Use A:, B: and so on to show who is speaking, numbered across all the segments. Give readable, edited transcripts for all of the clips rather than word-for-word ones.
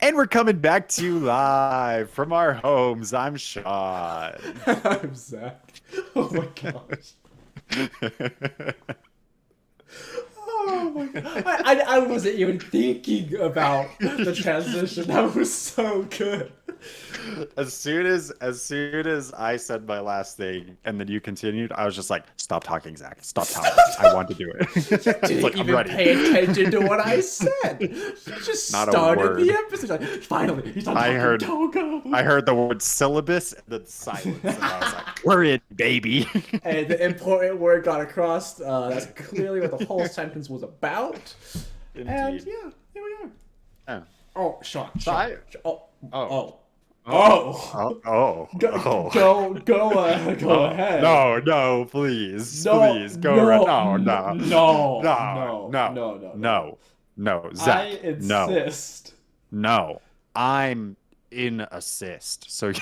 A: And we're coming back to you live from our homes. I'm Sean.
B: I'm Zach. Oh my gosh. Oh my god. I wasn't even thinking about the transition. That was so good.
A: As soon as I said my last thing and then you continued, I was just like, stop talking, Zach. Stop talking. I want to do it.
B: You
A: It's
B: didn't
A: like I'm
B: even
A: ready.
B: pay attention to what I said. You just
A: Not a
B: started the
A: word.
B: episode. Like, finally, he's not
A: I
B: talking.
A: heard
B: Go, go.
A: I heard the word syllabus and then silence. And I was like, we're in, baby.
B: And the important word got across. That's clearly what the whole sentence was about. And
A: Indeed.
B: yeah, here we are.
A: Oh.
B: Oh, Sean.
A: So I-
B: Oh,
A: oh.
B: oh.
A: Oh, oh,
B: Go,
A: oh.
B: go
A: Oh,
B: ahead.
A: no, please,
B: No,
A: please, go right. No,
B: no,
A: no,
B: no,
A: no,
B: no.
A: no,
B: I
A: Zach, no,
B: insist.
A: no. I'm in assist. So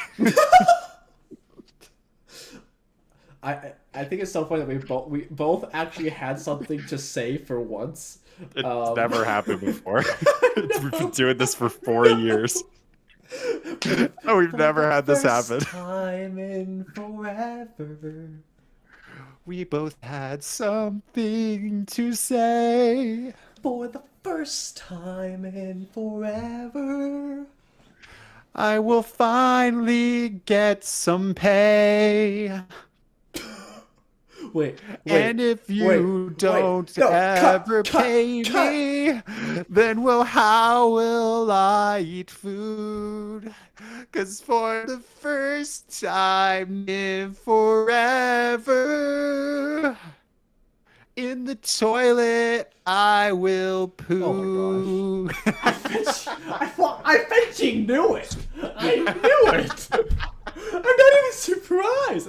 B: I think it's so funny that we both actually had something to say for once.
A: it's never happened before. We've been doing this for 4 years. Oh, we've never had this happen.
B: Time in forever.
A: We both had something to say.
B: For the first time in forever.
A: I will finally get some pay.
B: Wait,
A: And if you don't ever pay me, then how will I eat food? 'Cause for the first time in forever, in the toilet I will poo.
B: I bet you knew it. I knew it. I'm not even surprised.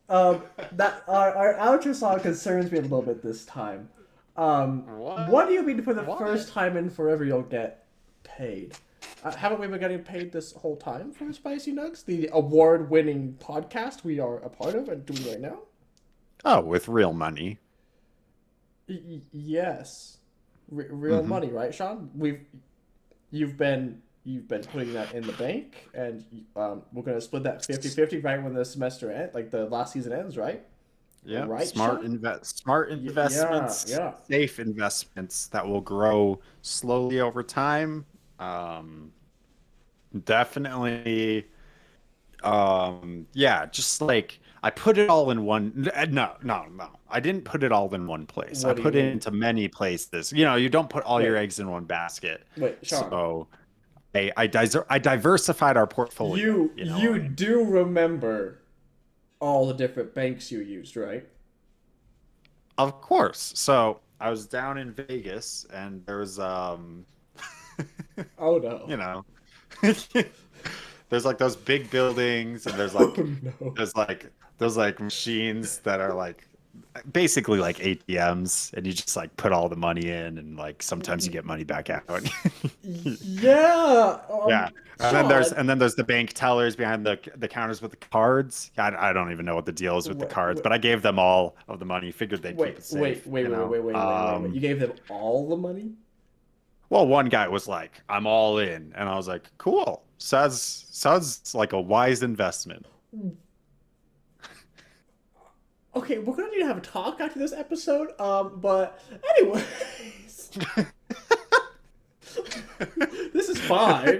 B: That our outro song concerns me a little bit this time. What do you mean for the first time in forever you'll get paid? Haven't we been getting paid this whole time for Spicy Nugs, the award-winning podcast we are a part of and doing right now?
A: Oh, with real money.
B: Yes, real money, right, Sean? You've been putting that in the bank, and we're gonna split that 50-50 right when the semester ends, like the last season ends, right?
A: Yeah,
B: Right,
A: smart
B: Sean?
A: investments,
B: Yeah.
A: safe investments that will grow slowly over time. Definitely. Yeah, just like I put it all in one. No. I didn't put it all in one place. I
B: What do you
A: put it
B: mean?
A: into many places. You don't put all your
B: Wait,
A: eggs in one basket.
B: wait, Sean.
A: So I diversified our portfolio.
B: You do remember all the different banks you used, right?
A: Of course. So I was down in Vegas, and there was
B: Oh no.
A: you know, there's like those big buildings, and
B: Oh no.
A: there's like machines that are like basically like ATMs, and you just like put all the money in, and like sometimes you get money back out.
B: Yeah.
A: Yeah.
B: Sean.
A: And then there's the bank tellers behind the counters with the cards. I don't even know what the deal is with the
B: Wait,
A: cards,
B: wait,
A: but I gave them all of the money. Figured they'd keep it safe, you know.
B: wait. You gave them all the money?
A: Well, one guy was like, "I'm all in," and I was like, "Cool. Sounds like a wise investment."
B: Okay, we're gonna need to have a talk after this episode. But anyways, this is fine.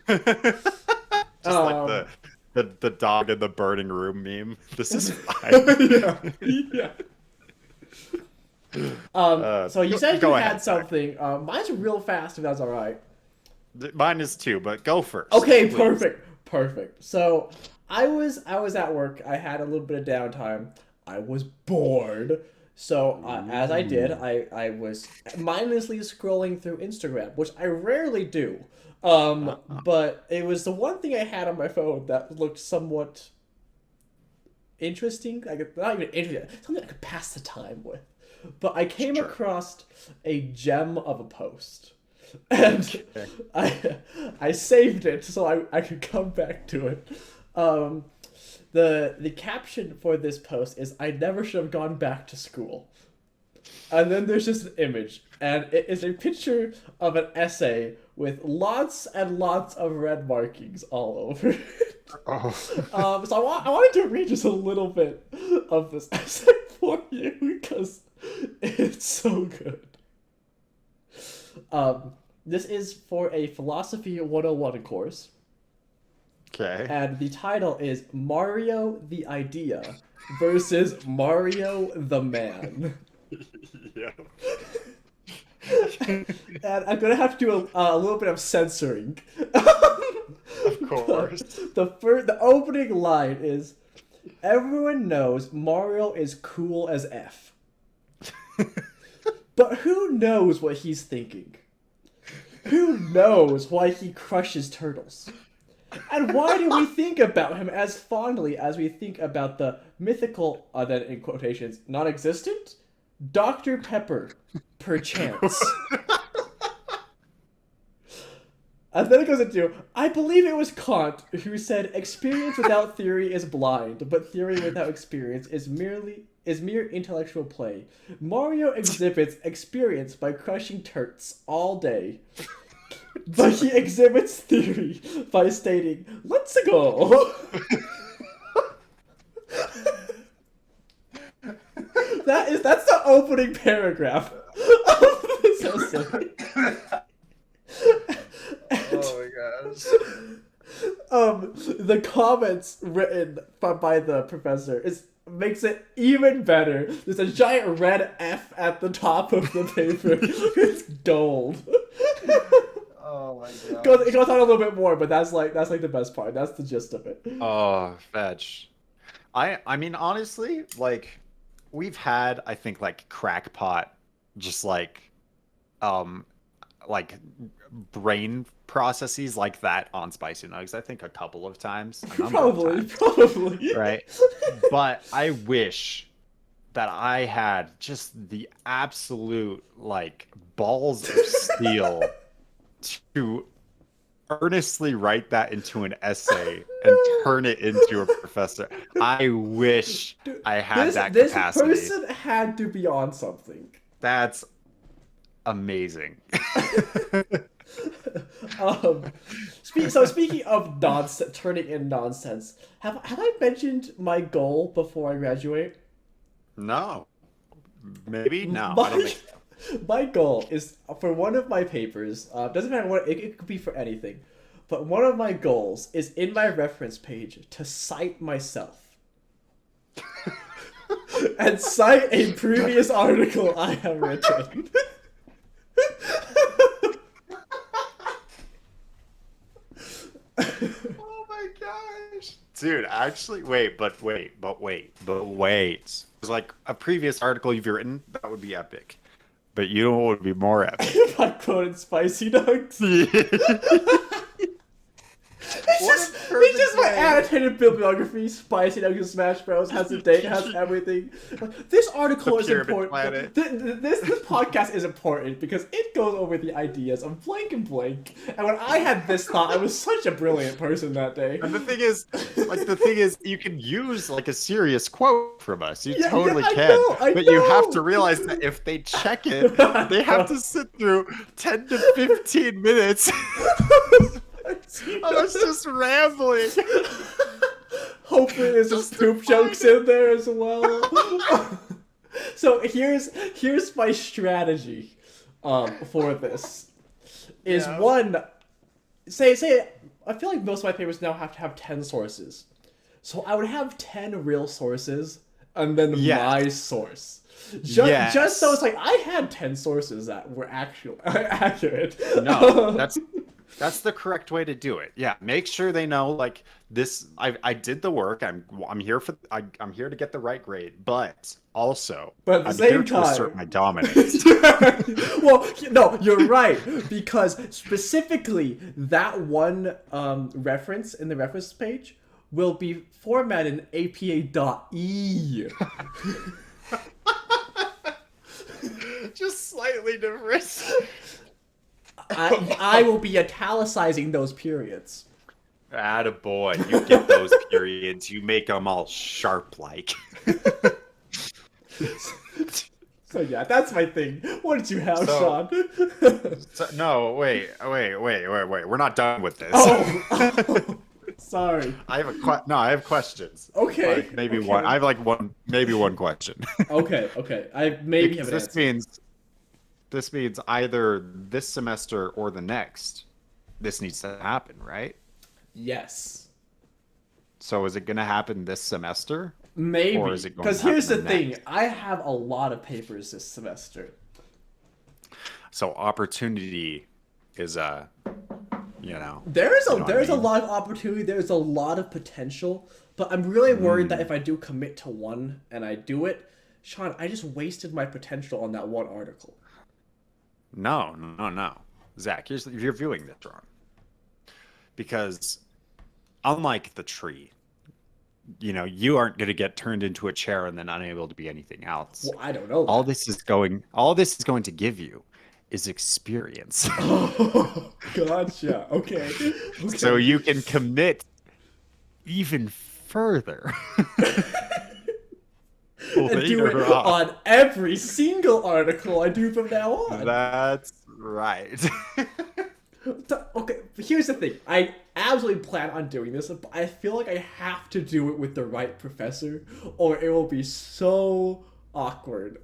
A: Just like
B: Um,
A: the dog in the burning room meme. This is fine.
B: yeah, yeah. So you said you
A: Go
B: had
A: ahead, Zach.
B: something. Mine's real fast, if that's all right.
A: Mine is too, but go first.
B: Okay,
A: Please.
B: perfect. So I was at work. I had a little bit of downtime. I was bored. So as I did, I was mindlessly scrolling through Instagram, which I rarely do. But it was the one thing I had on my phone that looked somewhat interesting. Not even interesting, something I could pass the time with. But I came
A: Sure.
B: across a gem of a post, and
A: Okay.
B: I saved it so I could come back to it. Um, the caption for this post is, "I never should have gone back to school." And then there's just an image, and it is a picture of an essay with lots and lots of red markings all over it.
A: Oh.
B: So I wanted to read just a little bit of this essay for you because it's so good. This is for a Philosophy 101 course.
A: Okay.
B: And the title is Mario the Idea versus Mario the Man.
A: Yeah.
B: And I'm gonna have to do a little bit of censoring.
A: Of course.
B: The opening line is, everyone knows Mario is cool as F. But who knows what he's thinking? Who knows why he crushes turtles? And why do we think about him as fondly as we think about the mythical, then in quotations, non-existent? Dr. Pepper, perchance. And then it goes into, I believe it was Kant who said experience without theory is blind, but theory without experience is mere intellectual play. Mario exhibits experience by crushing turts all day. But he exhibits theory by stating, let's go! That's the opening paragraph of this essay.
A: Oh my gosh.
B: The comments written by the professor makes it even better. There's a giant red F at the top of the paper. It's gold.
A: Oh my god.
B: It goes on a little bit more, but that's like the best part. That's the gist of it.
A: Oh, fetch. I mean, honestly, like, we've had, I think, like, crackpot, just like brain processes like that on Spicy Nugs, I think a couple of times. A number of times,
B: Probably.
A: right? But I wish that I had just the absolute, like, balls of steel to earnestly write that into an essay and turn it into a professor. I wish I had that capacity.
B: This person had to be on something.
A: That's amazing.
B: So speaking of nonsense, turning in nonsense, have I mentioned my goal before I graduate?
A: No. Maybe? No, I don't think so.
B: My goal is for one of my papers, doesn't matter what, it could be for anything, but one of my goals is in my reference page to cite myself. And cite a previous article I have written.
A: Oh my gosh. Dude, actually, but wait. It's like a previous article you've written, that would be epic. But you know what would be more epic?
B: If I quoted Spicy Nugs. It's just my annotated bibliography. Spicy Nuggs Smash Bros has the date, has everything. This article is important. This podcast is important because it goes over the ideas of blank and blank. And when I had this thought, I was such a brilliant person that day.
A: And the thing is, you can use like a serious quote from us. You totally can.
B: I
A: but
B: know.
A: you have to realize that if they check it, they have to sit through 10 to 15 minutes. I was just rambling.
B: Hopefully there's some poop jokes in there as well. So here's my strategy for this. One, say I feel like most of my papers now have to have 10 sources. So I would have 10 real sources and then my source. Just so it's like I had 10 sources that were accurate.
A: No, that's the correct way to do it. Yeah, make sure they know like this. I did the work. I'm here to get the right grade, but also
B: at the
A: I'm
B: same
A: here
B: time
A: to assert my dominance.
B: Well, no, you're right, because specifically that one reference in the reference page will be formatted in APA.E.
A: Just slightly different.
B: I will be italicizing those periods.
A: Attaboy, you get those periods, you make them all sharp like.
B: Yeah, that's my thing. What did you have,
A: So,
B: Sean?
A: no, wait. We're not done with this.
B: Oh, sorry.
A: I have questions.
B: Okay,
A: Like maybe one.
B: okay.
A: I have like maybe one question.
B: Okay. I maybe have
A: Because
B: an answer.
A: this means either this semester or the next, this needs to happen, right?
B: Yes.
A: So is it going to happen this semester, or is
B: Maybe.
A: it going to
B: Because
A: happen
B: here's
A: the
B: the thing.
A: next?
B: I have a lot of papers this semester.
A: So opportunity is you know,
B: There's
A: you
B: a
A: know what I
B: there's a
A: mean?
B: lot of opportunity. There's a lot of potential. But I'm really worried that
A: Mm.
B: if I do commit to one and I do it, Sean, I just wasted my potential on that one article.
A: No. Zach, you're viewing this wrong. Because unlike the tree, you aren't going to get turned into a chair and then unable to be anything else.
B: Well, I don't know
A: All
B: that.
A: this is going to give you is experience.
B: Oh, gotcha. Okay.
A: So
B: Okay.
A: you can commit even further
B: And do it
A: later on.
B: on every single article I do from now on.
A: That's right.
B: Okay, but here's the thing. I absolutely plan on doing this, but I feel like I have to do it with the right professor, or it will be so awkward.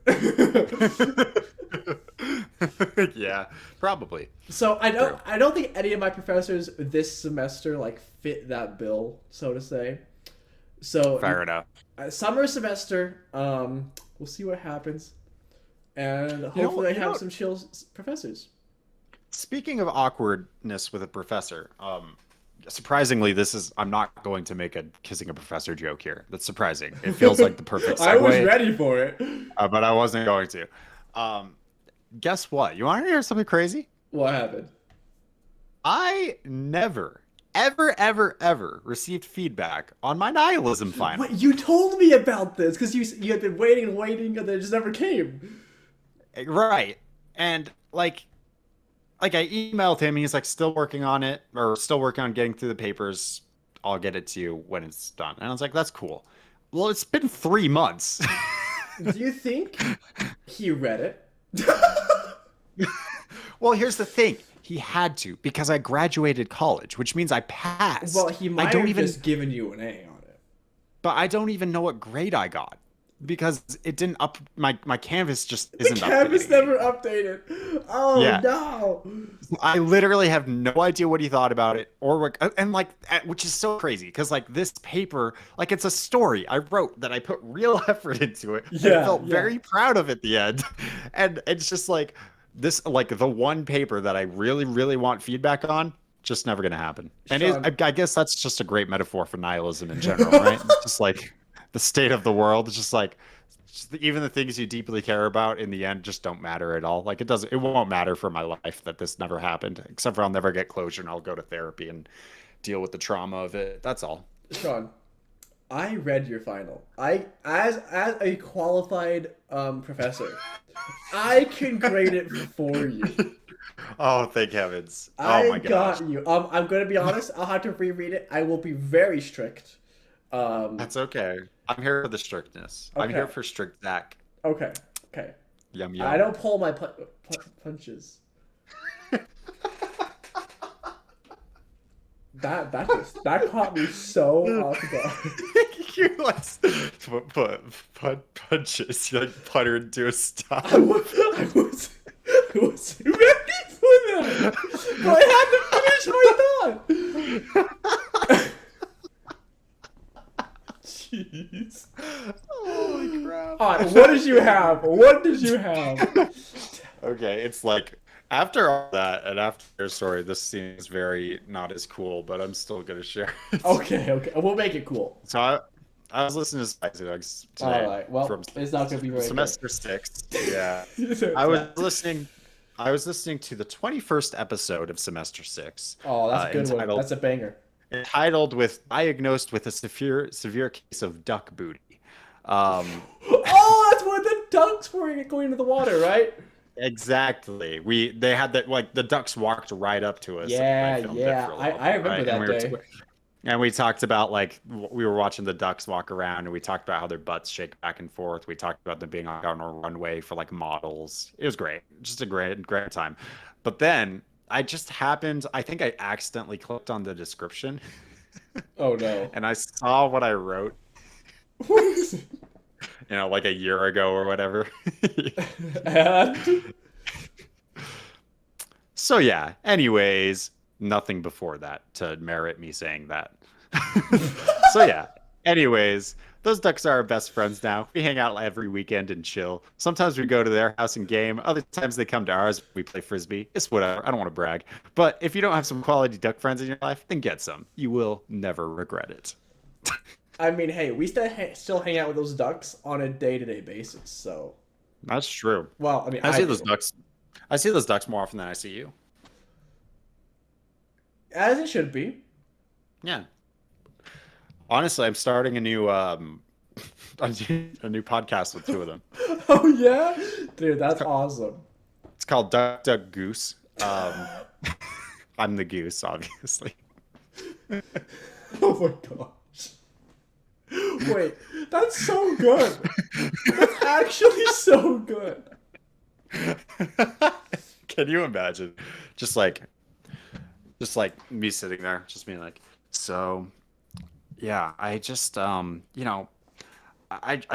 A: Yeah, probably.
B: So
A: True.
B: I don't think any of my professors this semester like fit that bill, so to say. So
A: Fair enough.
B: summer semester, we'll see what happens, and hopefully I have some chill professors.
A: Speaking of awkwardness with a professor, surprisingly, I'm not going to make a kissing a professor joke here. That's surprising. It feels like the perfect
B: I was
A: segue,
B: ready for it.
A: but I wasn't going to. Guess what? You want to hear something crazy?
B: What happened?
A: I never, ever received feedback on my nihilism final.
B: Wait, you told me about this because you had been waiting and waiting and they just never came.
A: Right. And like I emailed him, he's like still working on it or still working on getting through the papers. I'll get it to you when it's done. And I was like, that's cool. Well, it's been 3 months.
B: Do you think he read it?
A: Well, here's the thing. He had to because I graduated college, which means I passed.
B: Well, he
A: I
B: might
A: don't
B: have
A: even
B: just given you an A on it.
A: but I don't even know what grade I got because it didn't up my canvas just
B: The
A: isn't
B: canvas
A: updating.
B: never updated. Oh
A: Yeah.
B: no!
A: I literally have no idea what he thought about it or what, and like, which is so crazy because like this paper, like it's a story I wrote that I put real effort into it.
B: Yeah,
A: I felt
B: yeah.
A: very proud of at the end, and it's just like this, like the one paper that I really want feedback on, just never gonna happen. And
B: Sean.
A: I guess that's just a great metaphor for nihilism in general, right? It's just like the state of the world. It's just like even the things you deeply care about in the end just don't matter at all. Like it won't matter for my life that this never happened, except for I'll never get closure and I'll go to therapy and deal with the trauma of it. That's all.
B: Sean, I read your final. I as a qualified professor, I can grade it for you.
A: Oh, thank heavens. Oh
B: I
A: my gosh.
B: got you. I'm gonna be honest. I'll have to reread it. I will be very strict.
A: That's okay. I'm here for the strictness. I'm
B: Okay.
A: here for strict Zach.
B: Okay. Okay.
A: Yum
B: I
A: yum.
B: don't pull my punches. That caught me so off guard.
A: You like punches. You like putter into a stop.
B: I was ready for that, but I had to finish my thought. Jeez.
A: Holy crap.
B: All right, what did you have? What did you have?
A: Okay, it's like after all that and after your story, this seems very not as cool, but I'm still gonna share it.
B: Okay, we'll make it cool.
A: So I was listening to Spicy Nuggs today
B: All right, well,
A: from
B: it's not gonna be very
A: semester 6. Yeah,
B: good.
A: I was listening. I was listening to the 21st episode of semester 6.
B: Oh, that's a good one.
A: entitled
B: That's a banger.
A: entitled with diagnosed with a severe case of duck booty.
B: Oh, that's when the ducks were going into the water, right?
A: Exactly. They had that, like the ducks walked right up to us. and
B: Yeah,
A: I filmed it
B: yeah.
A: for a little
B: I
A: bit,
B: remember
A: right?
B: that
A: And we were
B: day.
A: And we talked about like we were watching the ducks walk around, and we talked about how their butts shake back and forth. We talked about them being like on a runway for like models. It was great, just a great time. But then I just happened, I think I accidentally clicked on the description
B: Oh no.
A: and I saw what I wrote,
B: What is it?
A: like a year ago or whatever.
B: And
A: So yeah, anyways, nothing before that to merit me saying that. So yeah, anyways, those ducks are our best friends now. We hang out every weekend and chill. Sometimes we go to their house and game. Other times they come to ours. We play frisbee. It's whatever. I don't want to brag. But if you don't have some quality duck friends in your life, then get some. You will never regret it.
B: I mean, hey, we still hang out with those ducks on a day-to-day basis. So,
A: That's true.
B: well, I mean,
A: I
B: I
A: see those
B: do.
A: ducks. I see those ducks more often than I see you.
B: As it should be.
A: Yeah. Honestly, I'm starting a new a new podcast with two of them.
B: Oh yeah, dude, that's awesome.
A: It's called Duck Duck Goose. I'm the goose, obviously.
B: Oh my gosh. Wait, that's so good. That's actually so good.
A: Can you imagine? Just like just like me sitting there, just being like, so yeah, I just I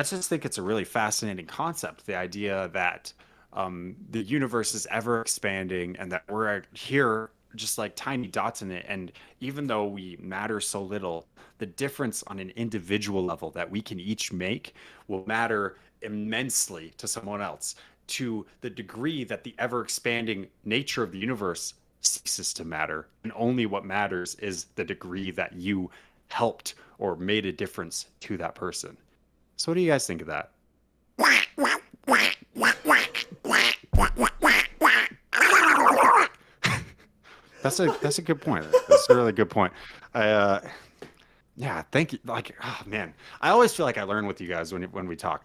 A: just think it's a really fascinating concept, the idea that the universe is ever expanding and that we're here just like tiny dots in it. And even though we matter so little, the difference on an individual level that we can each make will matter immensely to someone else, to the degree that the ever expanding nature of the universe ceases to matter. And only what matters is the degree that you helped or made a difference to that person. So what do you guys think of that? That's a good point. That's a really good point. I yeah, thank you. Like, oh man, I always feel like I learn with you guys when we talk.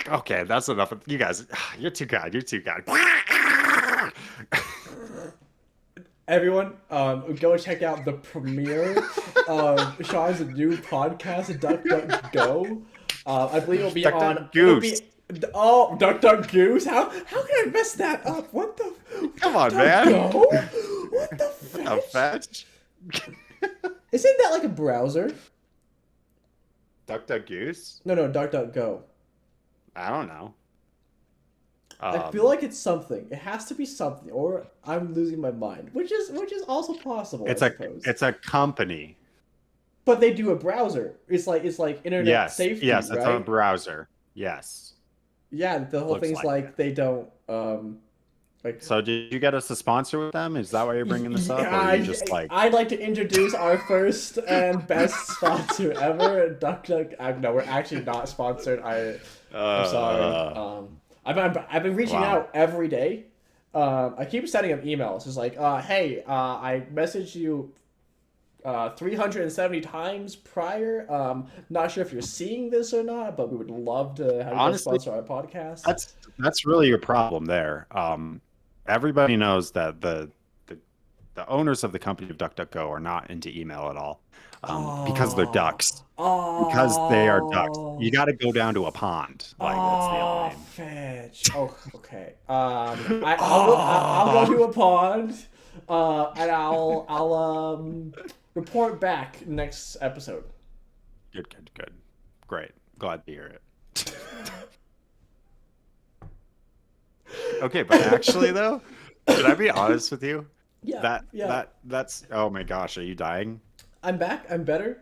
A: Okay, that's enough. You guys, you're too good. You're too good.
B: Everyone, go check out the premiere of Sean's new podcast, Duck Duck Go. I believe it'll be
A: Duck,
B: on.
A: Duck, Goose.
B: Oh, Duck Duck Goose. How can I mess that up? What the?
A: Come on,
B: Duck
A: man.
B: Go? What the
A: A
B: fetch?
A: fetch.
B: Isn't that like a browser?
A: Duck Duck Goose?
B: No, Duck Duck Go.
A: I don't know.
B: I feel like it's something. It has to be something, or I'm losing my mind, which is also possible.
A: It's
B: I
A: a
B: suppose.
A: it's a company.
B: But they do a browser. It's like internet
A: Yes,
B: safety,
A: yes, it's a
B: right?
A: browser. Yes.
B: Yeah, the whole
A: Looks
B: thing's
A: like
B: like they don't like.
A: So did you get us a sponsor with them? Is that why you're bringing this up, or are you just like?
B: I'd like to introduce our first and best sponsor ever, Duck Duck. No, we're actually not sponsored. I'm sorry. I've been reaching
A: Wow.
B: out every day. I keep sending them emails. It's like, hey, I messaged you 370 times prior. Not sure if you're seeing this or not, but we would love to have you
A: Honestly,
B: sponsor our podcast.
A: that's really your problem there. Everybody knows that the owners of the company of DuckDuckGo are not into email at all, because they're ducks. Because they are ducks. You got to go down to a pond. Like that's the
B: Oh,
A: only name.
B: fetch. Oh, okay. I'll go to a pond, and I'll report back next episode.
A: Good. Great. Glad to hear it. Okay, but actually though, should I be honest with you?
B: Yeah,
A: That's oh my gosh, are you dying?
B: I'm back. I'm better.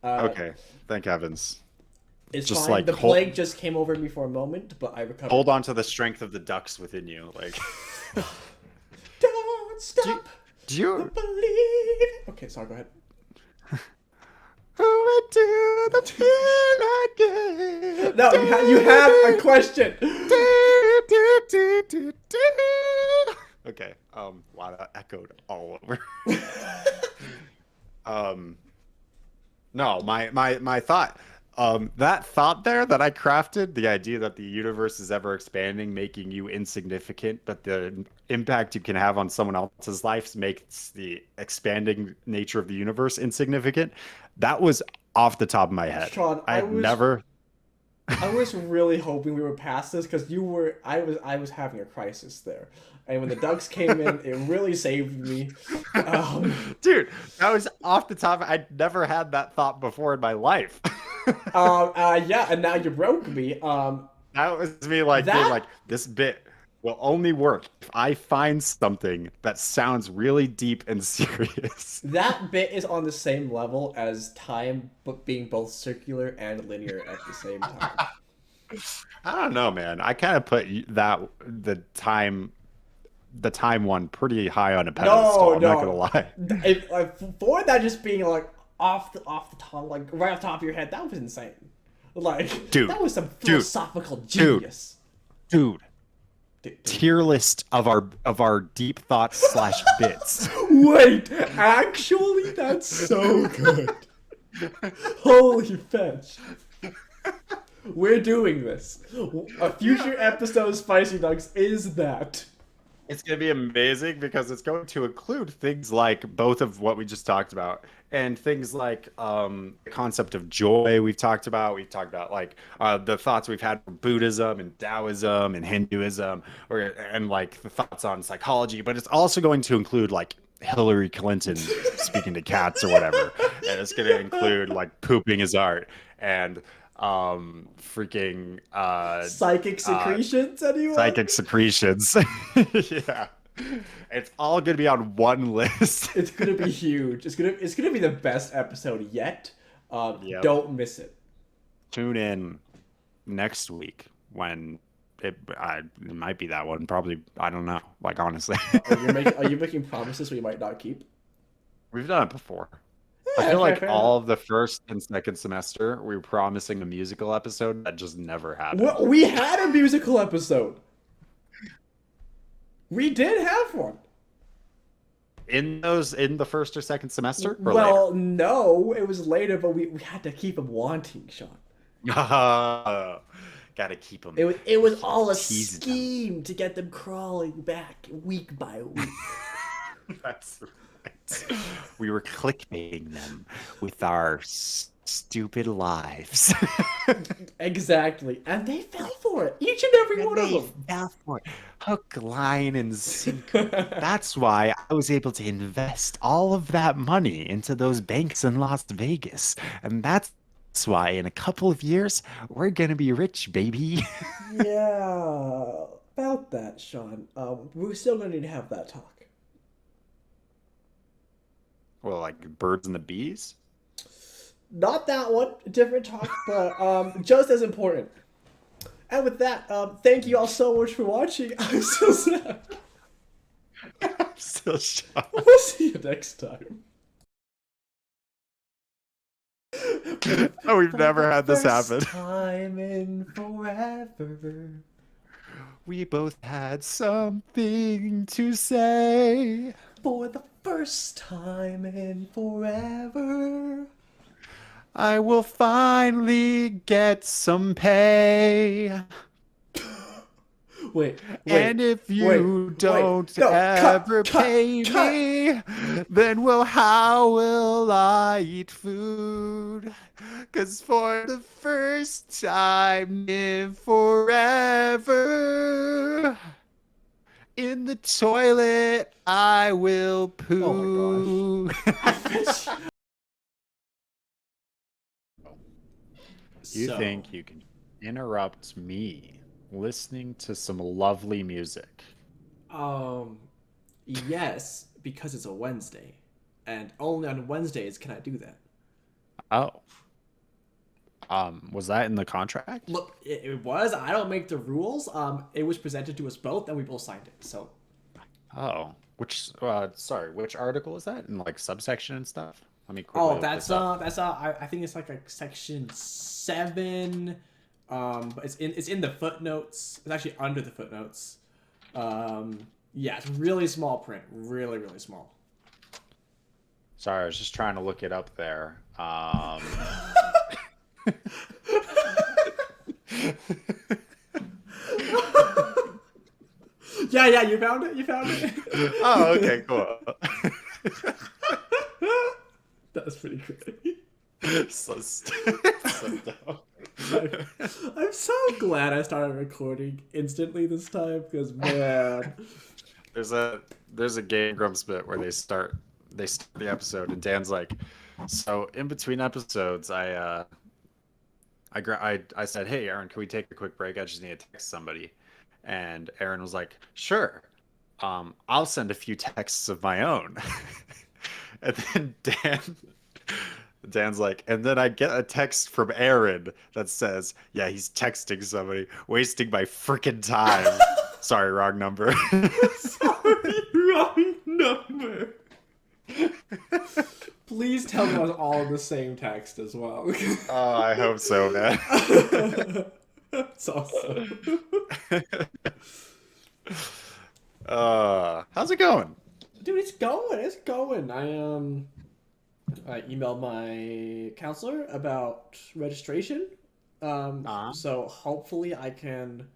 A: Okay, thank heavens.
B: It's
A: Just
B: fine.
A: like
B: The plague just came over me for a moment, but I recovered.
A: Hold on to the strength of the ducks within you. Like,
B: Don't stop.
A: do you
B: Believe. Okay, sorry. Go ahead.
A: who would do the thing again?
B: No, you had a question.
A: Okay. Wow, that echoed all over. No, my thought That thought there that I crafted, the idea that the universe is ever expanding, making you insignificant, but the impact you can have on someone else's life makes the expanding nature of the universe insignificant. That was off the top of my head.
B: Sean,
A: I had never.
B: I was really hoping we were past this because I was having a crisis there, and when the Ducks came in, it really saved me.
A: Dude, that was off the top. I'd never had that thought before in my life.
B: Yeah, and now you broke me.
A: That was me like being
B: That
A: like, this bit will only work if I find something that sounds really deep and serious.
B: that bit is on the same level as time, but being both circular and linear at the same time.
A: I don't know, man. I kind of put that the time one pretty high on a pedestal.
B: No,
A: I'm not gonna
B: no.
A: lie.
B: For that just being like off the top, like right off the top of your head, that was insane. Like
A: Dude,
B: that was some
A: dude,
B: philosophical genius.
A: Dude,
B: Dude.
A: tier list of our deep thoughts slash bits.
B: Wait, actually, that's so good. Holy fetch. We're doing this. A future episode of Spicy Nugs is that.
A: It's going to be amazing because it's going to include things like both of what we just talked about and things like the concept of joy we've talked about. We've talked about like the thoughts we've had from Buddhism and Taoism and Hinduism and like the thoughts on psychology. But it's also going to include like Hillary Clinton speaking to cats or whatever. And it's going to include like pooping is art and freaking
B: Psychic secretions, anyone?
A: psychic secretions. Yeah, it's all gonna be on one list.
B: It's gonna be huge. It's gonna be the best episode yet.
A: Yep.
B: Don't miss it.
A: Tune in next week when it might be that one. Probably, I don't know. Like honestly,
B: Are you making promises we might not keep?
A: we've done it before. I
B: Yeah,
A: feel like
B: fair
A: all of the first and second semester we were promising a musical episode that just never happened.
B: enough. We had a musical episode. We did have one.
A: In the first or second semester or
B: Well, no, it was later, but we had to keep him wanting, Sean.
A: later? Gotta keep them.
B: It was all a
A: Teasing them.
B: scheme to get them crawling back week by week.
A: That's right. We were clickbaiting them with our stupid lives.
B: Exactly, and they fell for it. Each and every one of
A: They
B: them.
A: fell for it. Hook, line, and sinker. That's why I was able to invest all of that money into those banks in Las Vegas. And that's why in a couple of years, we're gonna be rich, baby.
B: Yeah, about that, Sean. We're still gonna need to have that talk.
A: Well, like birds and the bees?
B: Not that one, different talk, but just as important. And with that, thank you all so much for watching. I'm so sad.
A: I'm still shocked.
B: We'll see you next time.
A: Oh, we've never had this
B: First
A: happen.
B: time in forever.
A: We both had something to say.
B: For the first time in forever.
A: I will finally get some pay.
B: Wait,
A: And if you don't ever pay me, then how will I eat food? 'Cause for the first time in forever, in the toilet I will poo.
B: Oh my gosh.
A: You think you can interrupt me listening to some lovely music?
B: Yes, because it's a Wednesday. And only on Wednesdays can I do that.
A: Oh. Was that in the contract?
B: Look, it was. I don't make the rules. It was presented to us both, and we both signed it. So,
A: Oh, which which article is that? In like subsection and stuff? Let me quickly
B: oh,
A: look
B: that's
A: this up.
B: I think it's like section 7. But it's in the footnotes. It's actually under the footnotes. Yeah, it's really small print. Really, really small.
A: Sorry, I was just trying to look it up there.
B: Yeah, yeah, you found it. You found it.
A: Oh, okay, cool.
B: That's pretty great.
A: So dumb.
B: I'm so glad I started recording instantly this time because man.
A: There's a Game Grumps bit where they start the episode and Dan's like, so in between episodes, I said, hey Aaron, can we take a quick break? I just need to text somebody, and Aaron was like, sure. I'll send a few texts of my own, and then Dan's like, and then I get a text from Aaron that says, yeah, he's texting somebody, wasting my freaking time. Sorry, wrong number.
B: Sorry, wrong number. Please tell me I was all in the same text as well.
A: Oh, I hope so, man.
B: That's awesome.
A: How's it going?
B: Dude, it's going. It's going. I emailed my counselor about registration.
A: Uh,
B: So hopefully I can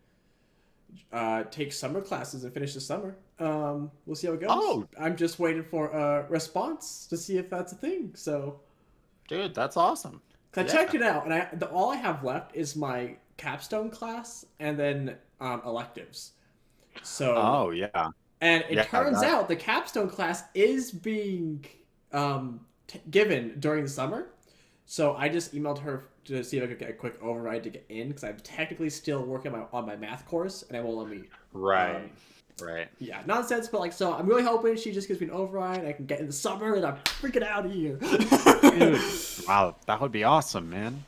B: take summer classes and finish the summer. We'll see how it goes.
A: Oh.
B: I'm just waiting for a response to see if that's a thing. So,
A: dude, that's awesome.
B: 'cause I checked it out, and all I have left is my capstone class and then electives. So,
A: Oh, yeah.
B: and it
A: Yeah,
B: turns
A: that-
B: out the capstone class is being given during the summer. So I just emailed her to see if I could get a quick override to get in because I'm technically still working on my math course and it won't let me.
A: Right. Right.
B: Yeah, nonsense, but like, so I'm really hoping she just gives me an override. I can get in the summer and I'm freaking out of here.
A: Dude, wow, that would be awesome, man.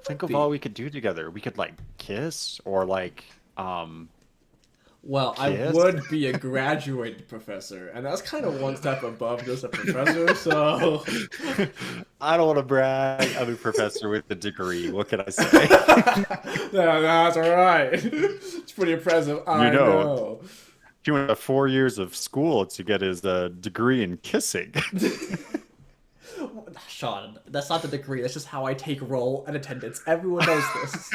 A: Think of
B: be.
A: all we could do together. We could like kiss or like
B: Well, I
A: Kiss?
B: would be a graduate professor, and that's kind of one step above just a professor, so...
A: I don't want to brag. I'm a professor with a degree. What can I say?
B: No, that's alright. It's pretty impressive. I know.
A: He went to 4 years of school to get his degree in kissing.
B: Sean, that's not the degree. That's just how I take roll and attendance. Everyone knows this.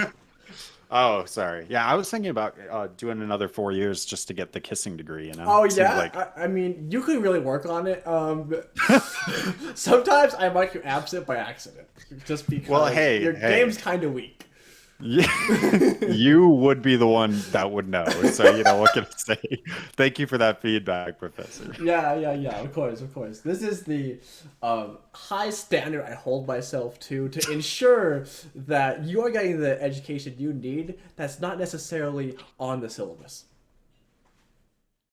A: Oh, sorry. Yeah, I was thinking about doing another 4 years just to get the kissing degree. You know?
B: Oh
A: Seems
B: yeah,
A: like-
B: I mean, you can really work on it. Sometimes I might be absent by accident, just because
A: Well, hey,
B: your
A: hey.
B: game's kind of weak.
A: Yeah, you would be the one that would know. So, you know, what can I say? Thank you for that feedback, Professor.
B: Yeah. Of course. This is the high standard I hold myself to ensure that you are getting the education you need. That's not necessarily on the syllabus.